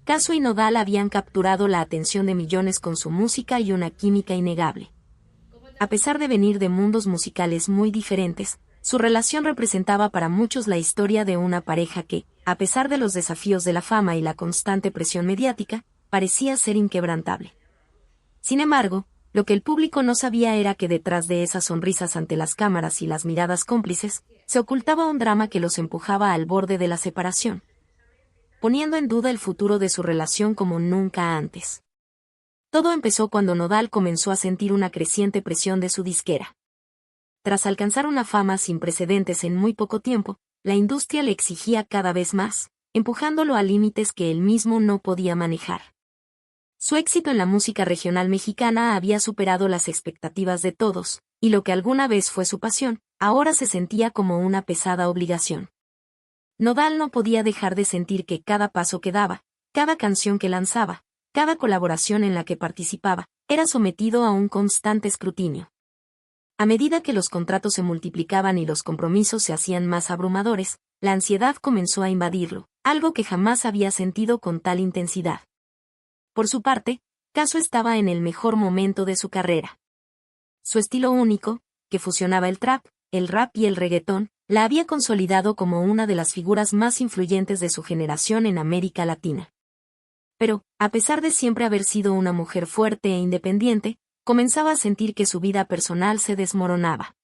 Casu y Nodal habían capturado la atención de millones con su música y una química innegable. A pesar de venir de mundos musicales muy diferentes, su relación representaba para muchos la historia de una pareja que, a pesar de los desafíos de la fama y la constante presión mediática, parecía ser inquebrantable. Sin embargo, lo que el público no sabía era que detrás de esas sonrisas ante las cámaras y las miradas cómplices, se ocultaba un drama que los empujaba al borde de la separación, poniendo en duda el futuro de su relación como nunca antes. Todo empezó cuando Nodal comenzó a sentir una creciente presión de su disquera. Tras alcanzar una fama sin precedentes en muy poco tiempo, la industria le exigía cada vez más, empujándolo a límites que él mismo no podía manejar. Su éxito en la música regional mexicana había superado las expectativas de todos, y lo que alguna vez fue su pasión, ahora se sentía como una pesada obligación. Nodal no podía dejar de sentir que cada paso que daba, cada canción que lanzaba, cada colaboración en la que participaba, era sometido a un constante escrutinio. A medida que los contratos se multiplicaban y los compromisos se hacían más abrumadores, la ansiedad comenzó a invadirlo, algo que jamás había sentido con tal intensidad. Por su parte, Casu estaba en el mejor momento de su carrera. Su estilo único, que fusionaba el trap, el rap y el reggaetón, la había consolidado como una de las figuras más influyentes de su generación en América Latina. Pero, a pesar de siempre haber sido una mujer fuerte e independiente, comenzaba a sentir que su vida personal se desmoronaba.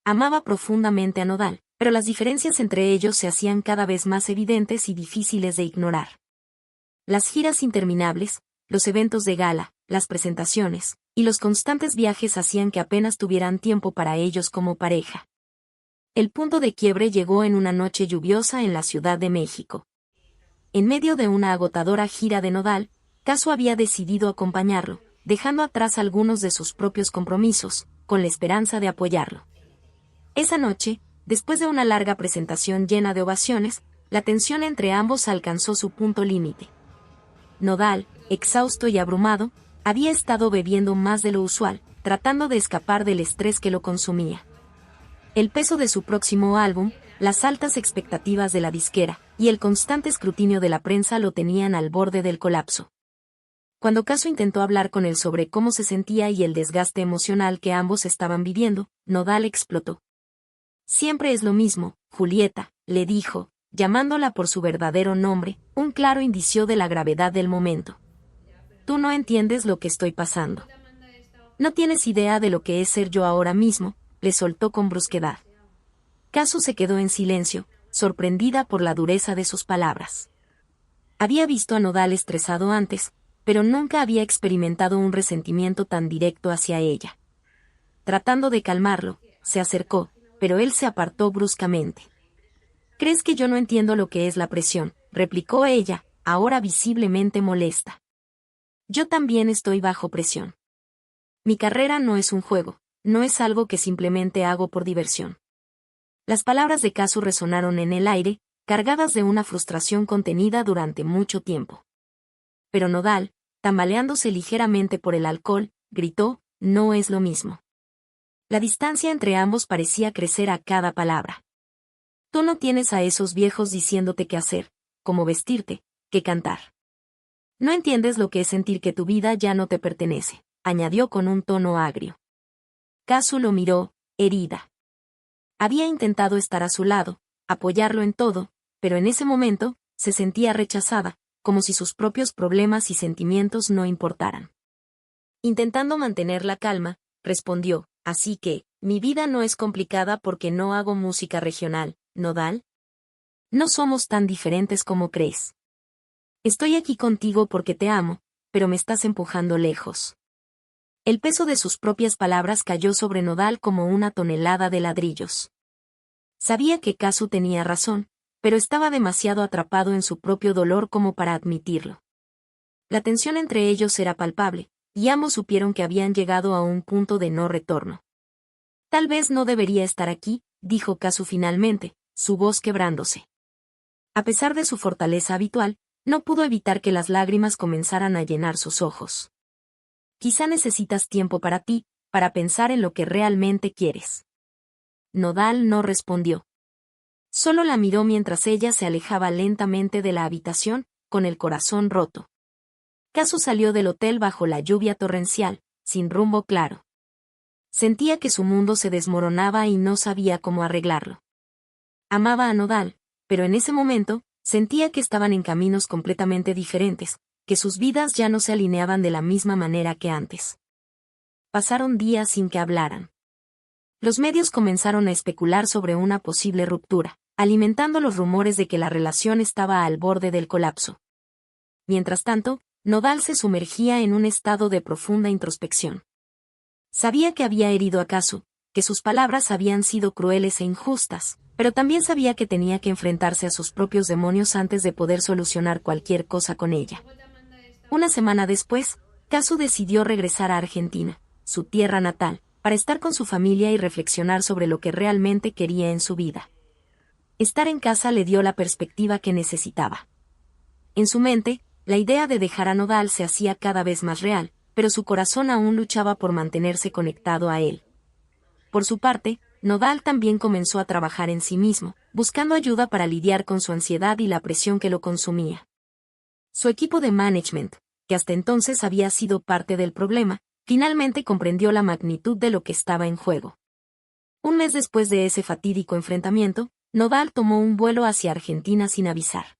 Amaba profundamente a Nodal, pero las diferencias entre ellos se hacían cada vez más evidentes y difíciles de ignorar. Las giras interminables, los eventos de gala, las presentaciones, y los constantes viajes hacían que apenas tuvieran tiempo para ellos como pareja. El punto de quiebre llegó en una noche lluviosa en la Ciudad de México. En medio de una agotadora gira de Nodal, Casu había decidido acompañarlo, dejando atrás algunos de sus propios compromisos, con la esperanza de apoyarlo. Esa noche, después de una larga presentación llena de ovaciones, la tensión entre ambos alcanzó su punto límite. Nodal, exhausto y abrumado, había estado bebiendo más de lo usual, tratando de escapar del estrés que lo consumía. El peso de su próximo álbum, las altas expectativas de la disquera, y el constante escrutinio de la prensa lo tenían al borde del colapso. Cuando Casu intentó hablar con él sobre cómo se sentía y el desgaste emocional que ambos estaban viviendo, Nodal explotó. Siempre es lo mismo, Julieta, le dijo, llamándola por su verdadero nombre, un claro indicio de la gravedad del momento. Tú no entiendes lo que estoy pasando. No tienes idea de lo que es ser yo ahora mismo, le soltó con brusquedad. Casu se quedó en silencio, sorprendida por la dureza de sus palabras. Había visto a Nodal estresado antes, pero nunca había experimentado un resentimiento tan directo hacia ella. Tratando de calmarlo, se acercó, pero él se apartó bruscamente. ¿Crees que yo no entiendo lo que es la presión?, replicó ella, ahora visiblemente molesta. Yo también estoy bajo presión. Mi carrera no es un juego, no es algo que simplemente hago por diversión. Las palabras de Casu resonaron en el aire, cargadas de una frustración contenida durante mucho tiempo. Pero Nodal, tambaleándose ligeramente por el alcohol, gritó, no es lo mismo. La distancia entre ambos parecía crecer a cada palabra. Tú no tienes a esos viejos diciéndote qué hacer, cómo vestirte, qué cantar. No entiendes lo que es sentir que tu vida ya no te pertenece, añadió con un tono agrio. Casu lo miró, herida. Había intentado estar a su lado, apoyarlo en todo, pero en ese momento, se sentía rechazada, como si sus propios problemas y sentimientos no importaran. Intentando mantener la calma, respondió, así que, mi vida no es complicada porque no hago música regional, Nodal. No somos tan diferentes como crees. Estoy aquí contigo porque te amo, pero me estás empujando lejos. El peso de sus propias palabras cayó sobre Nodal como una tonelada de ladrillos. Sabía que Casu tenía razón, pero estaba demasiado atrapado en su propio dolor como para admitirlo. La tensión entre ellos era palpable, y ambos supieron que habían llegado a un punto de no retorno. Tal vez no debería estar aquí, dijo Casu finalmente, su voz quebrándose. A pesar de su fortaleza habitual, no pudo evitar que las lágrimas comenzaran a llenar sus ojos. Quizá necesitas tiempo para ti, para pensar en lo que realmente quieres. Nodal no respondió. Solo la miró mientras ella se alejaba lentamente de la habitación, con el corazón roto. Kazu salió del hotel bajo la lluvia torrencial, sin rumbo claro. Sentía que su mundo se desmoronaba y no sabía cómo arreglarlo. Amaba a Nodal, pero en ese momento, sentía que estaban en caminos completamente diferentes, que sus vidas ya no se alineaban de la misma manera que antes. Pasaron días sin que hablaran. Los medios comenzaron a especular sobre una posible ruptura, alimentando los rumores de que la relación estaba al borde del colapso. Mientras tanto, Nodal se sumergía en un estado de profunda introspección. Sabía que había herido a Kazu, que sus palabras habían sido crueles e injustas, pero también sabía que tenía que enfrentarse a sus propios demonios antes de poder solucionar cualquier cosa con ella. Una semana después, Kazu decidió regresar a Argentina, su tierra natal, para estar con su familia y reflexionar sobre lo que realmente quería en su vida. Estar en casa le dio la perspectiva que necesitaba. En su mente, la idea de dejar a Nodal se hacía cada vez más real, pero su corazón aún luchaba por mantenerse conectado a él. Por su parte, Nodal también comenzó a trabajar en sí mismo, buscando ayuda para lidiar con su ansiedad y la presión que lo consumía. Su equipo de management, que hasta entonces había sido parte del problema, finalmente comprendió la magnitud de lo que estaba en juego. Un mes después de ese fatídico enfrentamiento, Nodal tomó un vuelo hacia Argentina sin avisar.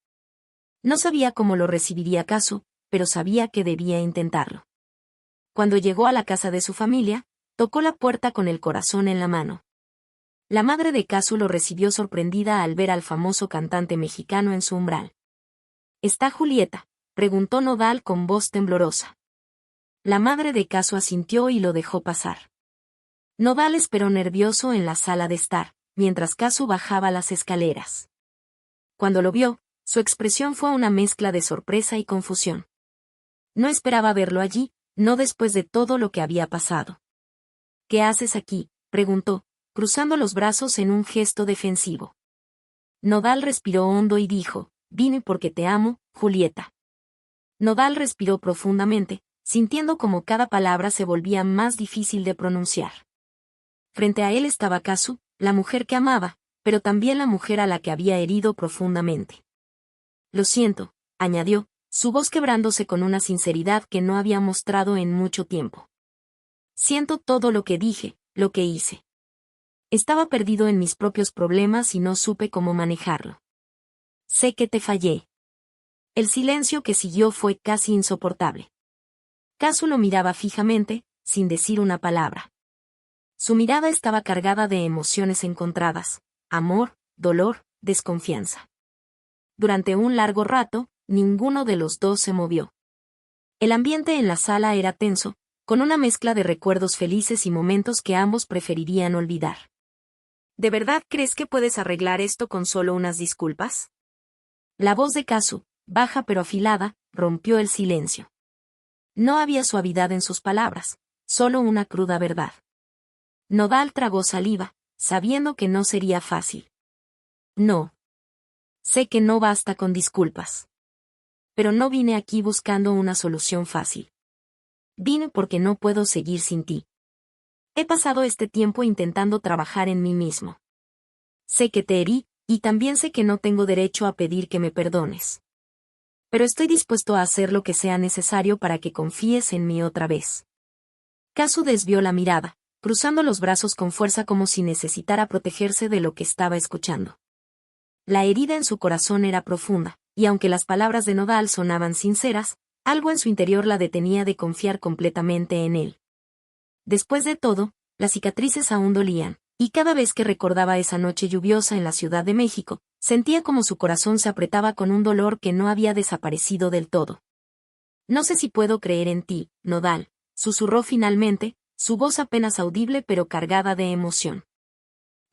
No sabía cómo lo recibiría Kazu, pero sabía que debía intentarlo. Cuando llegó a la casa de su familia, tocó la puerta con el corazón en la mano. La madre de Kazu lo recibió sorprendida al ver al famoso cantante mexicano en su umbral. ¿Está Julieta?, preguntó Nodal con voz temblorosa. La madre de Kazu asintió y lo dejó pasar. Nodal esperó nervioso en la sala de estar, mientras Kazu bajaba las escaleras. Cuando lo vio, su expresión fue una mezcla de sorpresa y confusión. No esperaba verlo allí, no después de todo lo que había pasado. ¿Qué haces aquí?, preguntó, cruzando los brazos en un gesto defensivo. Nodal respiró hondo y dijo, vine porque te amo, Julieta. Nodal respiró profundamente, sintiendo como cada palabra se volvía más difícil de pronunciar. Frente a él estaba Kazu, la mujer que amaba, pero también la mujer a la que había herido profundamente. Lo siento, añadió, su voz quebrándose con una sinceridad que no había mostrado en mucho tiempo. Siento todo lo que dije, lo que hice. Estaba perdido en mis propios problemas y no supe cómo manejarlo. Sé que te fallé. El silencio que siguió fue casi insoportable. Kazu lo miraba fijamente, sin decir una palabra. Su mirada estaba cargada de emociones encontradas, amor, dolor, desconfianza. Durante un largo rato, ninguno de los dos se movió. El ambiente en la sala era tenso, con una mezcla de recuerdos felices y momentos que ambos preferirían olvidar. ¿De verdad crees que puedes arreglar esto con solo unas disculpas? La voz de Kazu, baja pero afilada, rompió el silencio. No había suavidad en sus palabras, solo una cruda verdad. Nodal tragó saliva, sabiendo que no sería fácil. No. Sé que no basta con disculpas. Pero no vine aquí buscando una solución fácil. Vine porque no puedo seguir sin ti. He pasado este tiempo intentando trabajar en mí mismo. Sé que te herí, y también sé que no tengo derecho a pedir que me perdones. Pero estoy dispuesto a hacer lo que sea necesario para que confíes en mí otra vez. Kazu desvió la mirada, cruzando los brazos con fuerza como si necesitara protegerse de lo que estaba escuchando. La herida en su corazón era profunda, y aunque las palabras de Nodal sonaban sinceras, algo en su interior la detenía de confiar completamente en él. Después de todo, las cicatrices aún dolían, y cada vez que recordaba esa noche lluviosa en la Ciudad de México, sentía como su corazón se apretaba con un dolor que no había desaparecido del todo. No sé si puedo creer en ti, Nodal, susurró finalmente, su voz apenas audible pero cargada de emoción.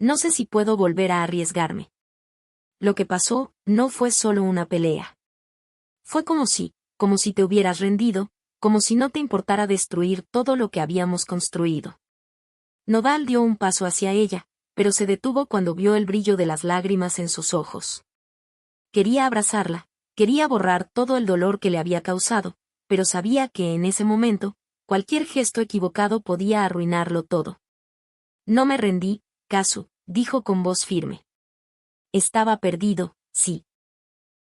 No sé si puedo volver a arriesgarme. Lo que pasó, no fue solo una pelea. Fue como si te hubieras rendido, como si no te importara destruir todo lo que habíamos construido. Nodal dio un paso hacia ella, pero se detuvo cuando vio el brillo de las lágrimas en sus ojos. Quería abrazarla, quería borrar todo el dolor que le había causado, pero sabía que en ese momento, cualquier gesto equivocado podía arruinarlo todo. No me rendí, Kazu, dijo con voz firme. Estaba perdido, sí.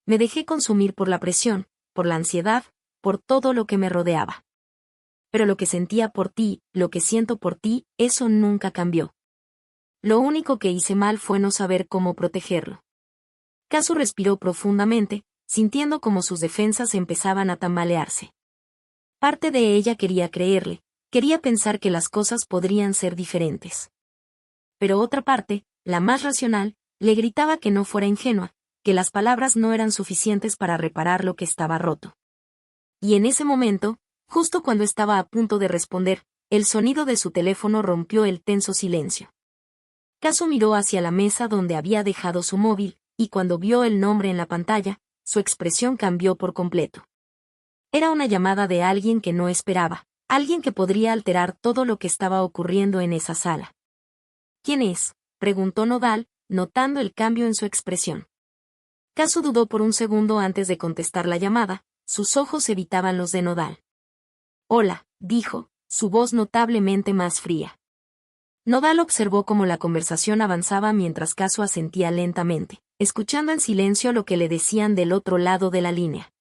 Me dejé consumir por la presión, por la ansiedad, por todo lo que me rodeaba. Pero lo que sentía por ti, lo que siento por ti, eso nunca cambió. Lo único que hice mal fue no saber cómo protegerlo. Kazu respiró profundamente, sintiendo como sus defensas empezaban a tambalearse. Parte de ella quería creerle, quería pensar que las cosas podrían ser diferentes. Pero otra parte, la más racional, le gritaba que no fuera ingenua, que las palabras no eran suficientes para reparar lo que estaba roto. Y en ese momento, justo cuando estaba a punto de responder, el sonido de su teléfono rompió el tenso silencio. Kazu miró hacia la mesa donde había dejado su móvil, y cuando vio el nombre en la pantalla, su expresión cambió por completo. Era una llamada de alguien que no esperaba, alguien que podría alterar todo lo que estaba ocurriendo en esa sala. ¿Quién es?, preguntó Nodal, notando el cambio en su expresión. Kazu dudó por un segundo antes de contestar la llamada, sus ojos evitaban los de Nodal. Hola, dijo, su voz notablemente más fría. Nodal observó cómo la conversación avanzaba mientras Kazu asentía lentamente, escuchando en silencio lo que le decían del otro lado de la línea.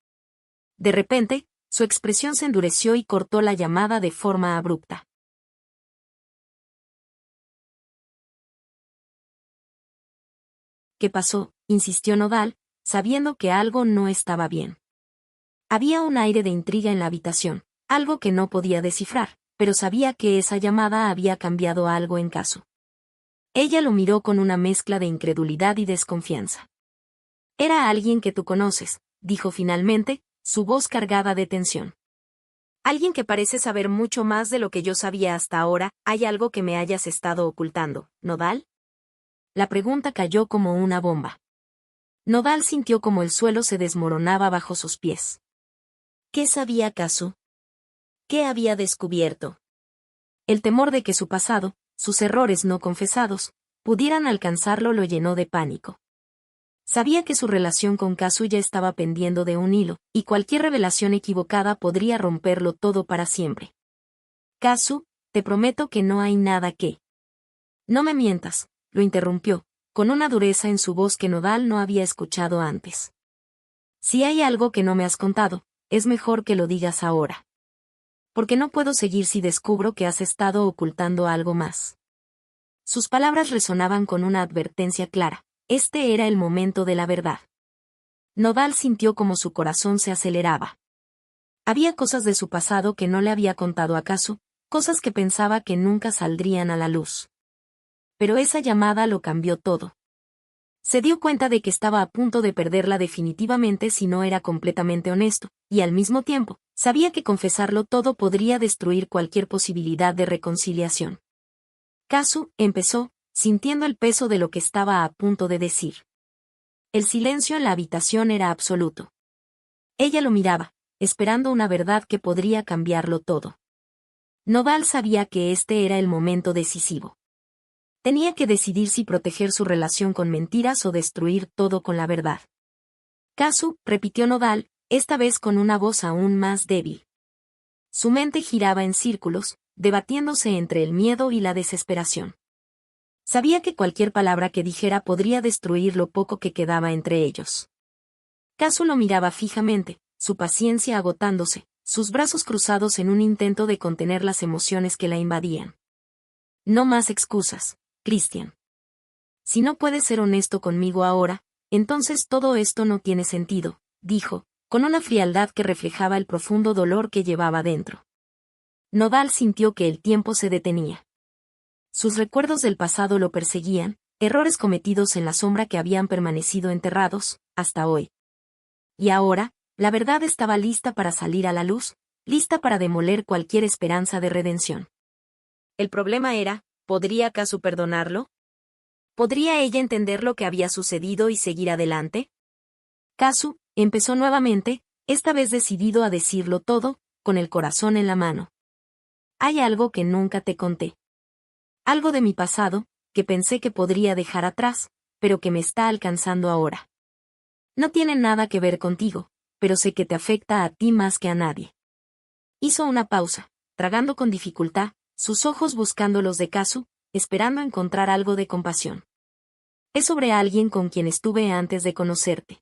De repente, su expresión se endureció y cortó la llamada de forma abrupta. ¿Qué pasó?, insistió Nodal, sabiendo que algo no estaba bien. Había un aire de intriga en la habitación, algo que no podía descifrar, pero sabía que esa llamada había cambiado algo en Kazu. Ella lo miró con una mezcla de incredulidad y desconfianza. Era alguien que tú conoces, dijo finalmente, su voz cargada de tensión. Alguien que parece saber mucho más de lo que yo sabía hasta ahora. ¿Hay algo que me hayas estado ocultando, Nodal? La pregunta cayó como una bomba. Nodal sintió como el suelo se desmoronaba bajo sus pies. ¿Qué sabía Kazu? ¿Qué había descubierto? El temor de que su pasado, sus errores no confesados, pudieran alcanzarlo lo llenó de pánico. Sabía que su relación con Kazu ya estaba pendiendo de un hilo, y cualquier revelación equivocada podría romperlo todo para siempre. Kazu, te prometo que no hay nada que... No me mientas, lo interrumpió, con una dureza en su voz que Nodal no había escuchado antes. Si hay algo que no me has contado, es mejor que lo digas ahora. Porque no puedo seguir si descubro que has estado ocultando algo más. Sus palabras resonaban con una advertencia clara. Este era el momento de la verdad. Nodal sintió como su corazón se aceleraba. Había cosas de su pasado que no le había contado a Kazu, cosas que pensaba que nunca saldrían a la luz. Pero esa llamada lo cambió todo. Se dio cuenta de que estaba a punto de perderla definitivamente si no era completamente honesto, y al mismo tiempo, sabía que confesarlo todo podría destruir cualquier posibilidad de reconciliación. Kazu empezó, sintiendo el peso de lo que estaba a punto de decir. El silencio en la habitación era absoluto. Ella lo miraba, esperando una verdad que podría cambiarlo todo. Nodal sabía que este era el momento decisivo. Tenía que decidir si proteger su relación con mentiras o destruir todo con la verdad. Kazu, repitió Nodal, esta vez con una voz aún más débil. Su mente giraba en círculos, debatiéndose entre el miedo y la desesperación. Sabía que cualquier palabra que dijera podría destruir lo poco que quedaba entre ellos. Kazu lo miraba fijamente, su paciencia agotándose, sus brazos cruzados en un intento de contener las emociones que la invadían. No más excusas, Christian. Si no puedes ser honesto conmigo ahora, entonces todo esto no tiene sentido, dijo, con una frialdad que reflejaba el profundo dolor que llevaba dentro. Nodal sintió que el tiempo se detenía. Sus recuerdos del pasado lo perseguían, errores cometidos en la sombra que habían permanecido enterrados, hasta hoy. Y ahora, la verdad estaba lista para salir a la luz, lista para demoler cualquier esperanza de redención. El problema era, ¿podría Kazu perdonarlo? ¿Podría ella entender lo que había sucedido y seguir adelante? Kazu empezó nuevamente, esta vez decidido a decirlo todo, con el corazón en la mano. Hay algo que nunca te conté. Algo de mi pasado, que pensé que podría dejar atrás, pero que me está alcanzando ahora. No tiene nada que ver contigo, pero sé que te afecta a ti más que a nadie. Hizo una pausa, tragando con dificultad, sus ojos buscando los de Kazu, esperando encontrar algo de compasión. Es sobre alguien con quien estuve antes de conocerte.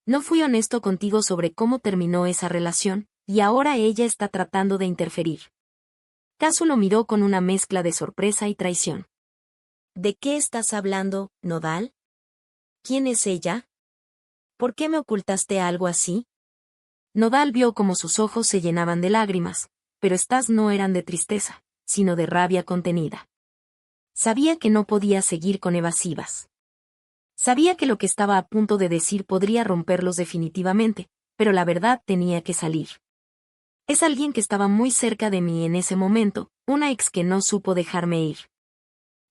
No fui honesto contigo sobre cómo terminó esa relación, y ahora ella está tratando de interferir. Kazu lo miró con una mezcla de sorpresa y traición. ¿De qué estás hablando, Nodal? ¿Quién es ella? ¿Por qué me ocultaste algo así? Nodal vio cómo sus ojos se llenaban de lágrimas, pero estas no eran de tristeza, sino de rabia contenida. Sabía que no podía seguir con evasivas. Sabía que lo que estaba a punto de decir podría romperlos definitivamente, pero la verdad tenía que salir. Es alguien que estaba muy cerca de mí en ese momento, una ex que no supo dejarme ir.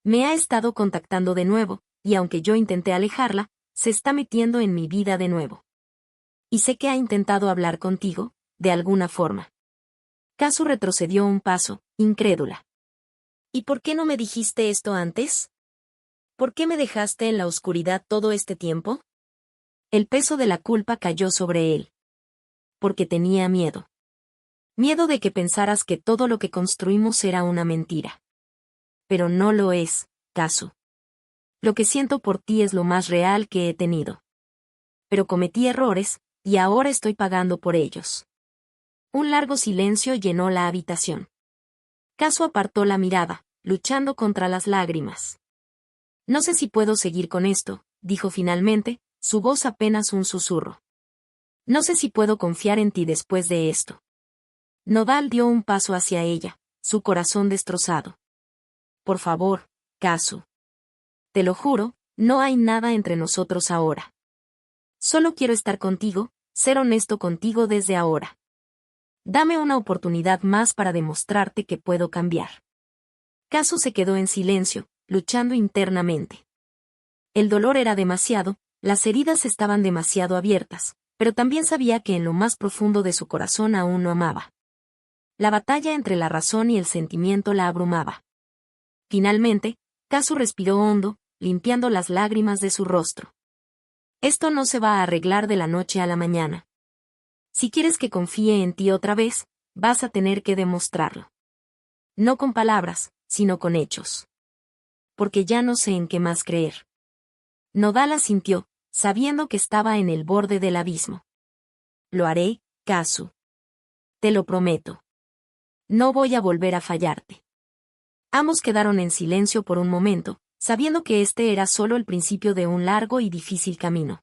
Me ha estado contactando de nuevo, y aunque yo intenté alejarla, se está metiendo en mi vida de nuevo. Y sé que ha intentado hablar contigo, de alguna forma. Kazu retrocedió un paso, incrédula. ¿Y por qué no me dijiste esto antes? ¿Por qué me dejaste en la oscuridad todo este tiempo? El peso de la culpa cayó sobre él. Porque tenía miedo. Miedo de que pensaras que todo lo que construimos era una mentira. Pero no lo es, Kazu. Lo que siento por ti es lo más real que he tenido. Pero cometí errores, y ahora estoy pagando por ellos. Un largo silencio llenó la habitación. Kazu apartó la mirada, luchando contra las lágrimas. No sé si puedo seguir con esto, dijo finalmente, su voz apenas un susurro. No sé si puedo confiar en ti después de esto. Nodal dio un paso hacia ella, su corazón destrozado. Por favor, Kazu. Te lo juro, no hay nada entre nosotros ahora. Solo quiero estar contigo, ser honesto contigo desde ahora. Dame una oportunidad más para demostrarte que puedo cambiar. Kazu se quedó en silencio, luchando internamente. El dolor era demasiado, las heridas estaban demasiado abiertas, pero también sabía que en lo más profundo de su corazón aún no amaba. La batalla entre la razón y el sentimiento la abrumaba. Finalmente, Kazu respiró hondo, limpiando las lágrimas de su rostro. Esto no se va a arreglar de la noche a la mañana. Si quieres que confíe en ti otra vez, vas a tener que demostrarlo. No con palabras, sino con hechos. Porque ya no sé en qué más creer. Nodal asintió, sabiendo que estaba en el borde del abismo. Lo haré, Kazu. Te lo prometo. No voy a volver a fallarte. Ambos quedaron en silencio por un momento, sabiendo que este era solo el principio de un largo y difícil camino.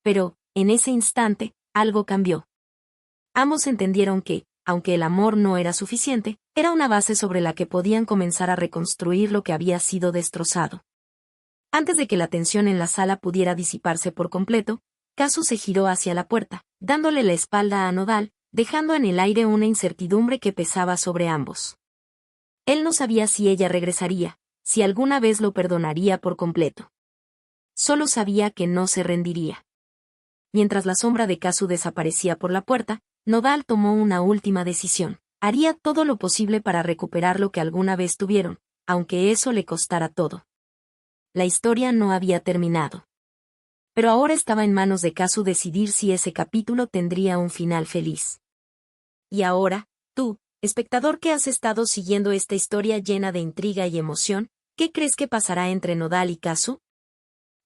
Pero, en ese instante, algo cambió. Ambos entendieron que, aunque el amor no era suficiente, era una base sobre la que podían comenzar a reconstruir lo que había sido destrozado. Antes de que la tensión en la sala pudiera disiparse por completo, Kazu se giró hacia la puerta, dándole la espalda a Nodal, dejando en el aire una incertidumbre que pesaba sobre ambos. Él no sabía si ella regresaría, si alguna vez lo perdonaría por completo. Solo sabía que no se rendiría. Mientras la sombra de Kazu desaparecía por la puerta, Nodal tomó una última decisión. Haría todo lo posible para recuperar lo que alguna vez tuvieron, aunque eso le costara todo. La historia no había terminado. Pero ahora estaba en manos de Kazu decidir si ese capítulo tendría un final feliz. Y ahora, tú, espectador que has estado siguiendo esta historia llena de intriga y emoción, ¿qué crees que pasará entre Nodal y Kazu?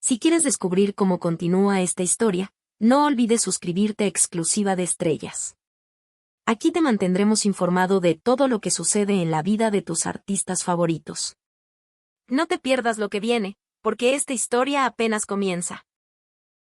Si quieres descubrir cómo continúa esta historia, no olvides suscribirte a Exclusiva de Estrellas. Aquí te mantendremos informado de todo lo que sucede en la vida de tus artistas favoritos. No te pierdas lo que viene, porque esta historia apenas comienza.